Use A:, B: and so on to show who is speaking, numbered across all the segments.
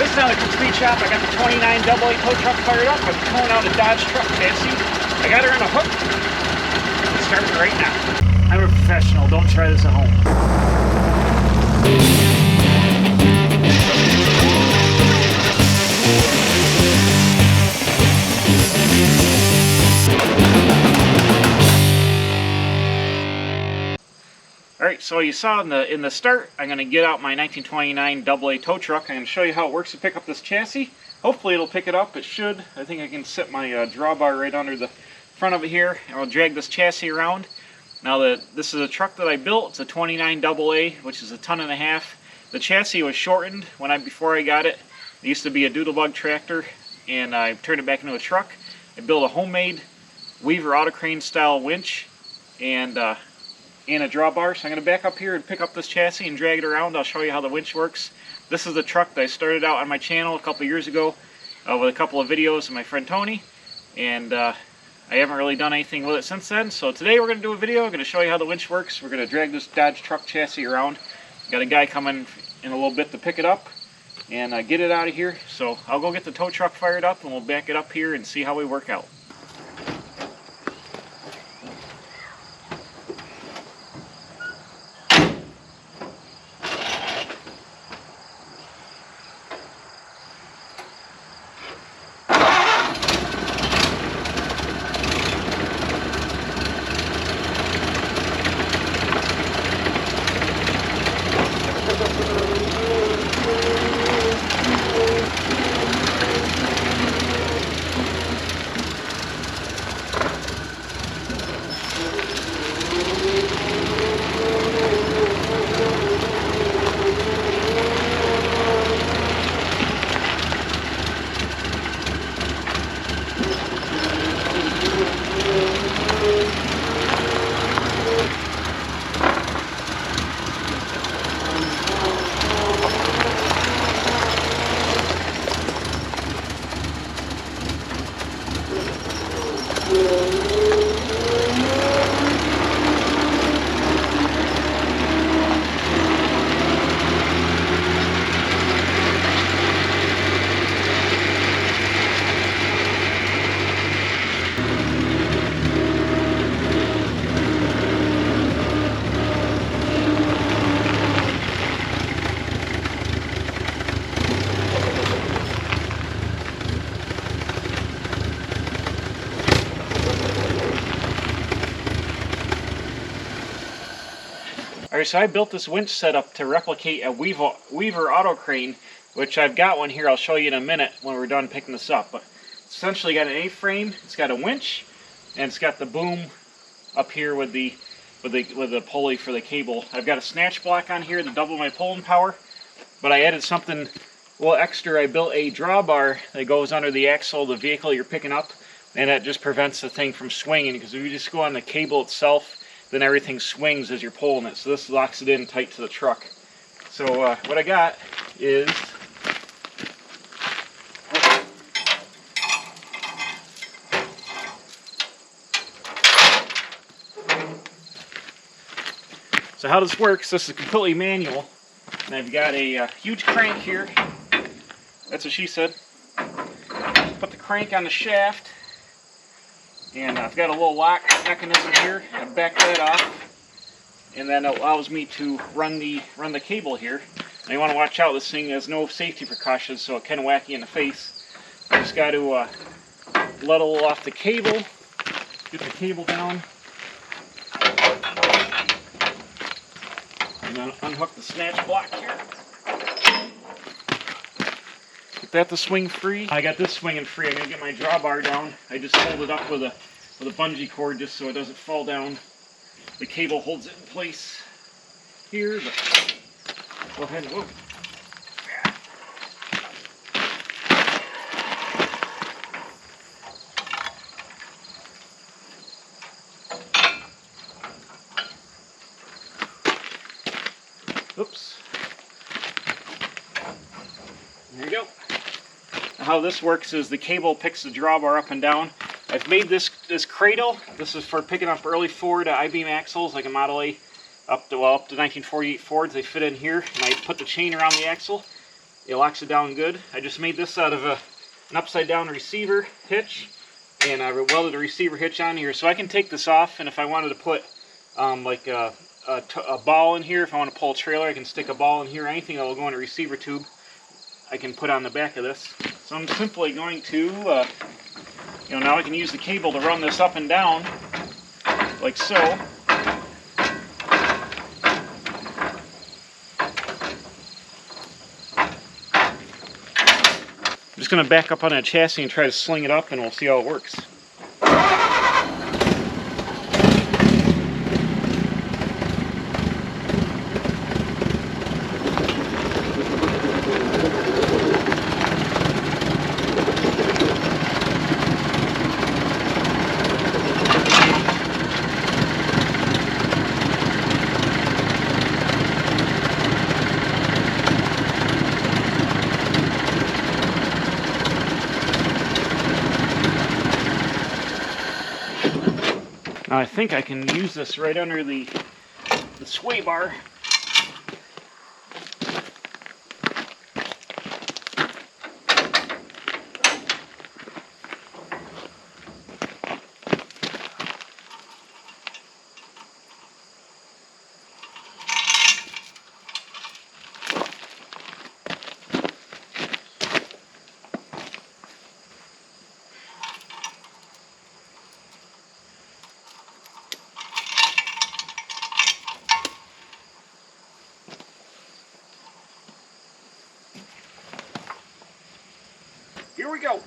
A: This is not a complete shop. I got the 29 AA tow truck fired up. I'm pulling out a Dodge truck chassis. I got her on a hook. Let's start it right now. I'm a professional. Don't try this at home. Alright, so you saw in the start, I'm going to get out my 1929 AA tow truck. I'm going to show you how it works to pick up this chassis. Hopefully it'll pick it up. It should. I think I can set my drawbar right under the front of it here, and I'll drag this chassis around. Now this is a truck that I built. It's a 29 AA, which is 1.5 tons. The chassis was shortened before I got it. It used to be a doodlebug tractor, and I turned it back into a truck. I built a homemade Weaver autocrane style winch and a drawbar. So I'm going to back up here and pick up this chassis and drag it around. I'll show you how the winch works. This is the truck that I started out on my channel a couple years ago with a couple of videos of my friend Tony, and I haven't really done anything with it since then. So today we're going to do a video. I'm going to show you how the winch works. We're going to drag this Dodge truck chassis around. Got a guy coming in a little bit to pick it up and get it out of here. So I'll go get the tow truck fired up and we'll back it up here and see how we work out. Alright, so I built this winch setup to replicate a Weaver autocrane, which I've got one here. I'll show you in a minute when we're done picking this up. But it's essentially got an A-frame, it's got a winch, and it's got the boom up here with the pulley for the cable. I've got a snatch block on here to double my pulling power, but I added something a little extra. I built a drawbar that goes under the axle of the vehicle you're picking up, and that just prevents the thing from swinging, because if you just go on the cable itself, then everything swings as you're pulling it. So this locks it in tight to the truck. So what I got is so how this works, this is completely manual, and I've got a huge crank here. That's what she said. Put the crank on the shaft, and I've got a little lock mechanism here. I back that off, and then it allows me to run the cable here. Now you want to watch out. This thing has no safety precautions, so it can whack you in the face. I just got to let a little off the cable, get the cable down, and then unhook the snatch block here. Get that to swing free. I got this swinging free. I'm going to get my drawbar down. I just hold it up with a bungee cord just so it doesn't fall down. The cable holds it in place here, but go ahead and whoop. Oops. There you go. How this works is the cable picks the drawbar up and down. I've made this cradle. This is for picking up early Ford I-beam axles, like a Model A up to 1948 Fords. They fit in here, and I put the chain around the axle, It locks it down good. I just made this out of an upside down receiver hitch, and I welded a receiver hitch on here. So I can take this off, and if I wanted to put like a ball in here, if I want to pull a trailer, I can stick a ball in here. Anything that will go in a receiver tube, I can put on the back of this. So I'm simply going to, now I can use the cable to run this up and down, like so. I'm just going to back up on that chassis and try to sling it up, and we'll see how it works. Now I think I can use this right under the sway bar. Here we go.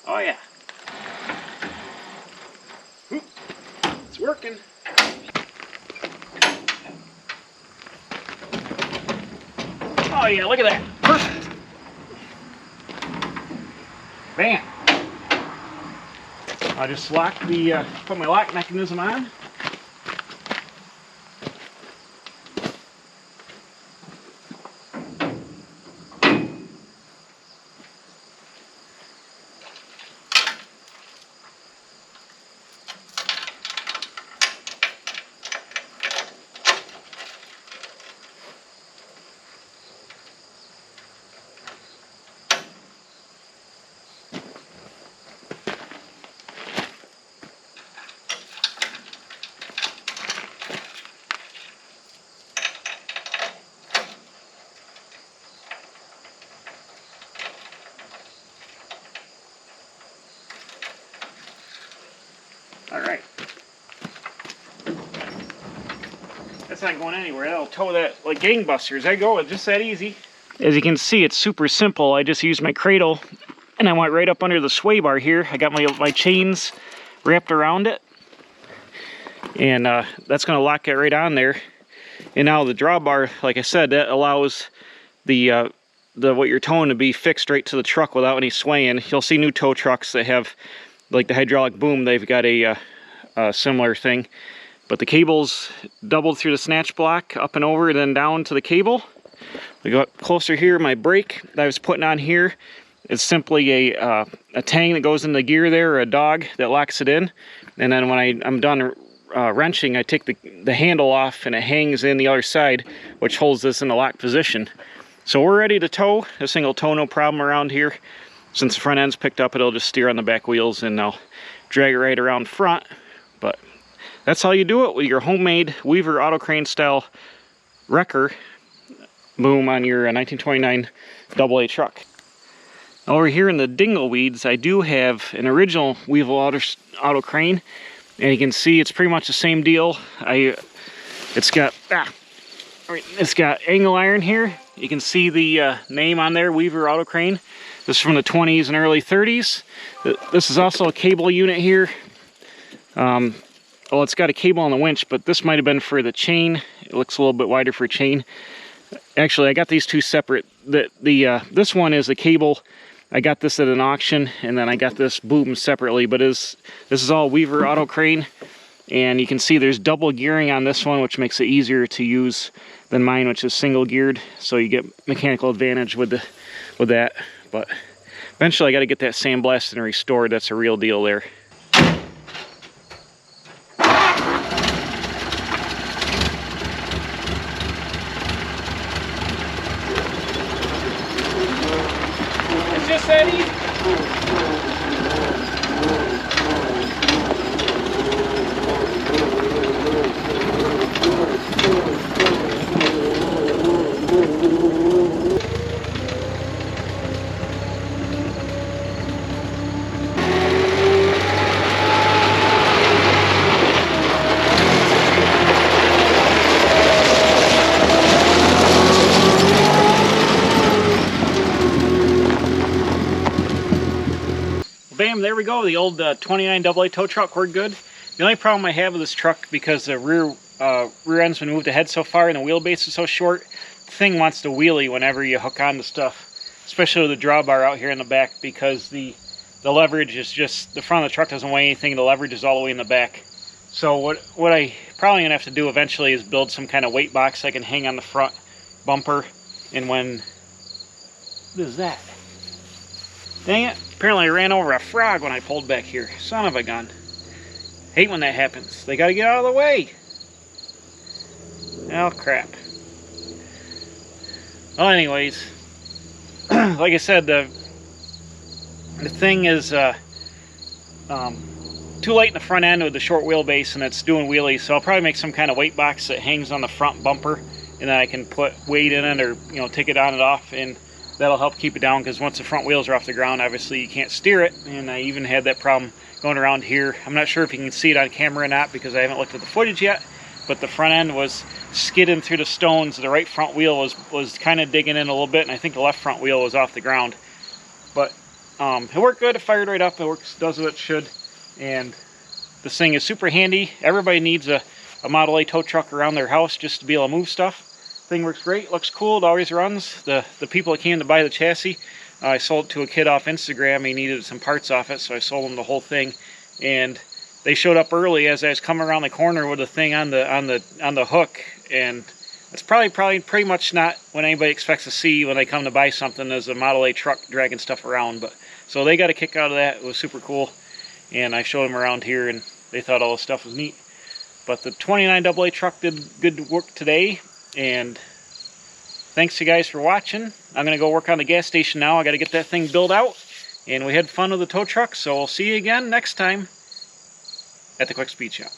A: Oh yeah. It's working. Oh yeah, look at that. Perfect. Bam. I'll just lock the, put my lock mechanism on. All right. That's not going anywhere. That'll tow that like gangbusters. There you go. It's just that easy. As you can see, it's super simple. I just used my cradle and I went right up under the sway bar here. I got my chains wrapped around it. And that's going to lock it right on there. And now the drawbar, like I said, that allows the what you're towing to be fixed right to the truck without any swaying. You'll see new tow trucks that have like the hydraulic boom. They've got a similar thing, but the cable's doubled through the snatch block up and over and then down to the cable. We go up closer here. My brake that I was putting on here is simply a tang that goes in the gear there, or a dog that locks it in. And then when I'm done wrenching, I take the handle off and it hangs in the other side, which holds this in the locked position. So we're ready to tow. This thing will tow no problem around here. Since the front end's picked up, it'll just steer on the back wheels and I'll drag it right around front. But that's how you do it with your homemade Weaver autocrane style wrecker boom on your 1929 AA truck. Over here in the dingleweeds, I do have an original Weaver autocrane, and you can see it's pretty much the same deal. It's got angle iron here. You can see the name on there, Weaver autocrane. This is from the 20s and early 30s. This is also a cable unit here. Well, it's got a cable on the winch, but this might have been for the chain. It looks a little bit wider for chain. Actually, I got these two separate. This one is a cable. I got this at an auction, and then I got this boom separately. But this is all Weaver autocrane, and you can see there's double gearing on this one, which makes it easier to use than mine, which is single geared. So you get mechanical advantage with that. But eventually, I got to get that sandblasted and restored. That's a real deal there. just that easy. Bam, there we go. The old 29 AA tow truck, we're good. The only problem I have with this truck, because the rear end's been moved ahead so far and the wheelbase is so short, the thing wants to wheelie whenever you hook onto stuff, especially with the drawbar out here in the back, because the leverage is just, the front of the truck doesn't weigh anything, the leverage is all the way in the back. So what I probably gonna have to do eventually is build some kind of weight box I can hang on the front bumper, and when, what is that? Dang it, apparently I ran over a frog when I pulled back here. Son of a gun. Hate when that happens. They gotta get out of the way. Oh crap. Well, anyways, like I said, the thing is too light in the front end with the short wheelbase, and it's doing wheelies, so I'll probably make some kind of weight box that hangs on the front bumper, and then I can put weight in it, or take it on and off, and that'll help keep it down, because once the front wheels are off the ground, obviously you can't steer it. And I even had that problem going around here. I'm not sure if you can see it on camera or not, because I haven't looked at the footage yet, but the front end was skidding through the stones. The right front wheel was kind of digging in a little bit, and I think the left front wheel was off the ground. But it worked good. It fired right up. It works, does what it should, and this thing is super handy. Everybody needs a Model A tow truck around their house just to be able to move stuff. Thing works great, looks cool, it always runs. The people that came to buy the chassis, I sold it to a kid off Instagram. He needed some parts off it, so I sold him the whole thing. And they showed up early as I was coming around the corner with the thing on the hook, and it's probably pretty much not what anybody expects to see when they come to buy something, as a Model A truck dragging stuff around. But so they got a kick out of that. It was super cool, and I showed them around here, and they thought all the stuff was neat. But the 29 AA truck did good work today. And thanks you guys for watching. I'm going to go work on the gas station now. I got to get that thing built out. And we had fun with the tow truck, so we'll see you again next time at the Quick Speed Shop.